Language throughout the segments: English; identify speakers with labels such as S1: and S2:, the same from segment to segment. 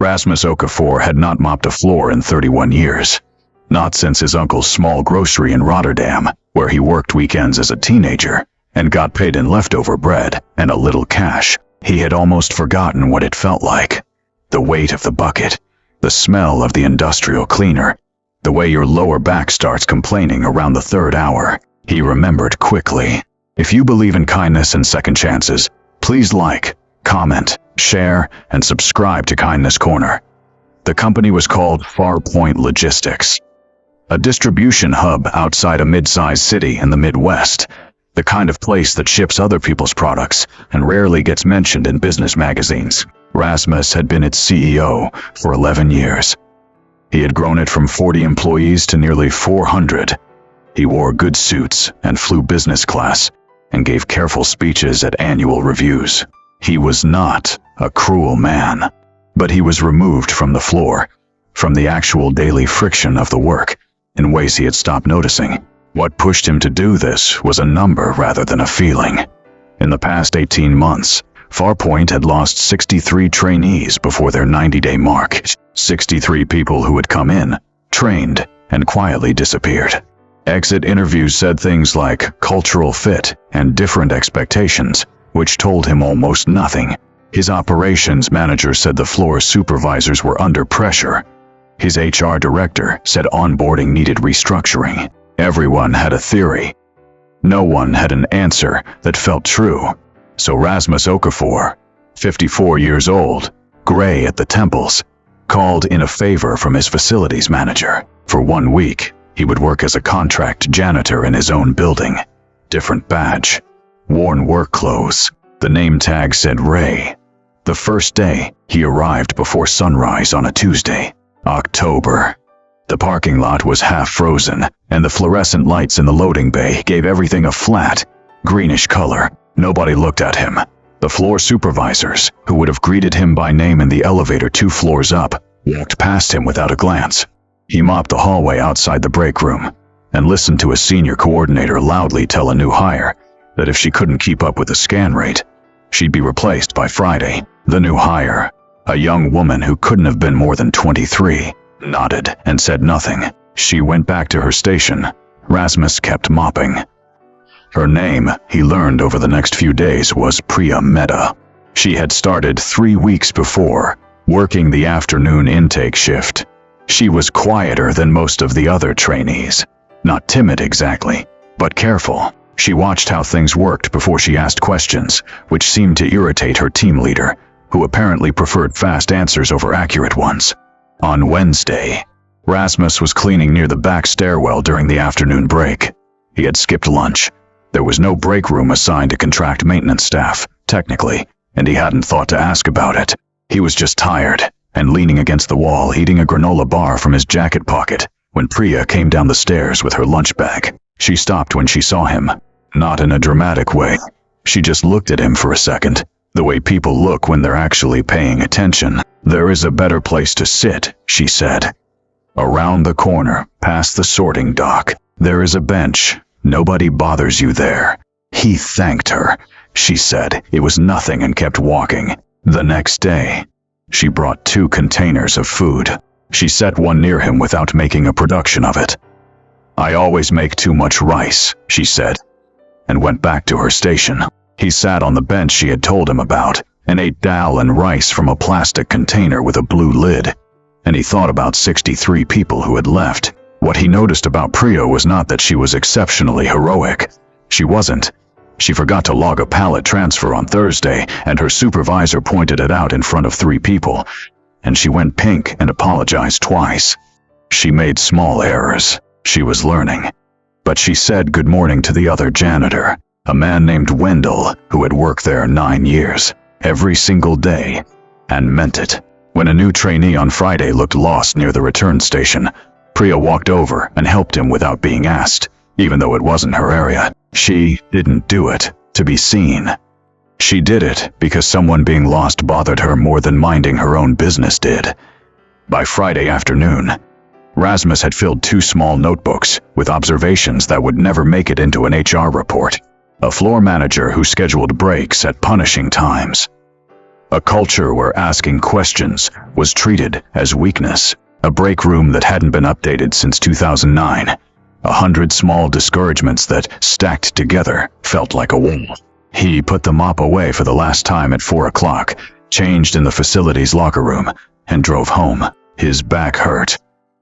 S1: Rasmus Okafor had not mopped a floor in 31 years. Not since his uncle's small grocery in Rotterdam, where he worked weekends as a teenager and got paid in leftover bread and a little cash. He had almost forgotten what it felt like. The weight of the bucket, the smell of the industrial cleaner, the way your lower back starts complaining around the third hour. He remembered quickly. If you believe in kindness and second chances, please like, comment, share, and subscribe to Kindness Corner. The company was called Farpoint Logistics, a distribution hub outside a mid-sized city in the Midwest, the kind of place that ships other people's products and rarely gets mentioned in business magazines. Rasmus had been its CEO for 11 years. He had grown it from 40 employees to nearly 400. He wore good suits and flew business class and gave careful speeches at annual reviews. He was not a cruel man, but he was removed from the floor, from the actual daily friction of the work, in ways he had stopped noticing. What pushed him to do this was a number rather than a feeling. In the past 18 months, Farpoint had lost 63 trainees before their 90-day mark. 63 people who had come in, trained, and quietly disappeared. Exit interviews said things like cultural fit and different expectations, which told him almost nothing. His operations manager said the floor supervisors were under pressure. His HR director said onboarding needed restructuring. Everyone had a theory. No one had an answer that felt true. So Rasmus Okafor, 54 years old, gray at the temples, called in a favor from his facilities manager. For 1 week, he would work as a contract janitor in his own building. Different badge, worn work clothes. The name tag said Ray. The first day, he arrived before sunrise on a Tuesday, October. The parking lot was half frozen, and the fluorescent lights in the loading bay gave everything a flat, greenish color. Nobody looked at him. The floor supervisors, who would have greeted him by name in the elevator 2 floors up, walked past him without a glance. He mopped the hallway outside the break room and listened to a senior coordinator loudly tell a new hire that if she couldn't keep up with the scan rate, she'd be replaced by Friday. The new hire, a young woman who couldn't have been more than 23, nodded and said nothing. She went back to her station. Rasmus kept mopping. Her name, he learned over the next few days, was Priya Mehta. She had started 3 weeks before, working the afternoon intake shift. She was quieter than most of the other trainees. Not timid exactly, but careful. She watched how things worked before she asked questions, which seemed to irritate her team leader, who apparently preferred fast answers over accurate ones. On Wednesday, Rasmus was cleaning near the back stairwell during the afternoon break. He had skipped lunch. There was no break room assigned to contract maintenance staff, technically, and he hadn't thought to ask about it. He was just tired and leaning against the wall eating a granola bar from his jacket pocket when Priya came down the stairs with her lunch bag. She stopped when she saw him, not in a dramatic way. She just looked at him for a second, the way people look when they're actually paying attention. "There is a better place to sit," she said. "Around the corner, past the sorting dock. There is a bench. Nobody bothers you there." He thanked her. She said it was nothing and kept walking. The next day, she brought 2 containers of food. She set one near him without making a production of it. "I always make too much rice," she said, and went back to her station. He sat on the bench she had told him about and ate dal and rice from a plastic container with a blue lid. And he thought about 63 people who had left. What he noticed about Priya was not that she was exceptionally heroic. She wasn't. She forgot to log a pallet transfer on Thursday, and her supervisor pointed it out in front of 3 people, and she went pink and apologized twice. She made small errors. She was learning. But she said good morning to the other janitor, a man named Wendell, who had worked there 9 years, every single day, and meant it. When a new trainee on Friday looked lost near the return station, Priya walked over and helped him without being asked, even though it wasn't her area. She didn't do it to be seen. She did it because someone being lost bothered her more than minding her own business did. By Friday afternoon, Rasmus had filled 2 small notebooks with observations that would never make it into an HR report. A floor manager who scheduled breaks at punishing times. A culture where asking questions was treated as weakness. A break room that hadn't been updated since 2009. 100 small discouragements that, stacked together, felt like a wall. He put the mop away for the last time at 4 o'clock, changed in the facility's locker room, and drove home. His back hurt.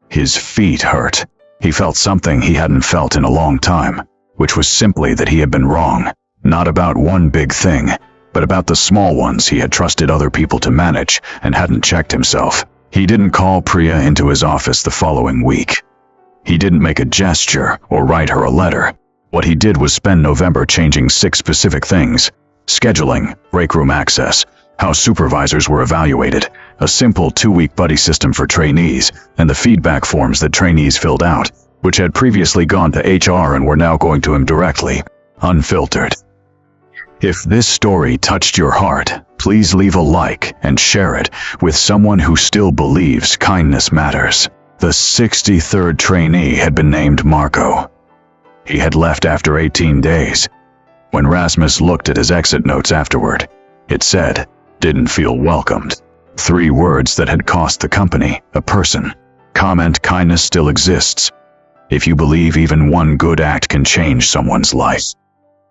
S1: His feet hurt. He felt something he hadn't felt in a long time, which was simply that he had been wrong. Not about one big thing, but about the small ones he had trusted other people to manage and hadn't checked himself. He didn't call Priya into his office the following week. He didn't make a gesture or write her a letter. What he did was spend November changing 6 specific things: scheduling, break room access, how supervisors were evaluated, a simple 2-week buddy system for trainees, and the feedback forms that trainees filled out, which had previously gone to HR and were now going to him directly, unfiltered. If this story touched your heart, please leave a like and share it with someone who still believes kindness matters. The 63rd trainee had been named Marco. He had left after 18 days. When Rasmus looked at his exit notes afterward, it said, "Didn't feel welcomed." 3 words that had cost the company a person. Comment: kindness still exists. If you believe even one good act can change someone's life.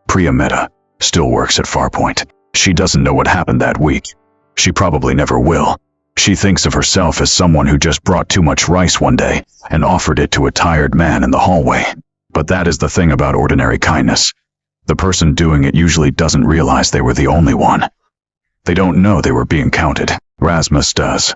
S1: Priya Mehta still works at Farpoint. She doesn't know what happened that week. She probably never will. She thinks of herself as someone who just brought too much rice one day and offered it to a tired man in the hallway. But that is the thing about ordinary kindness. The person doing it usually doesn't realize they were the only one. They don't know they were being counted. Rasmus does.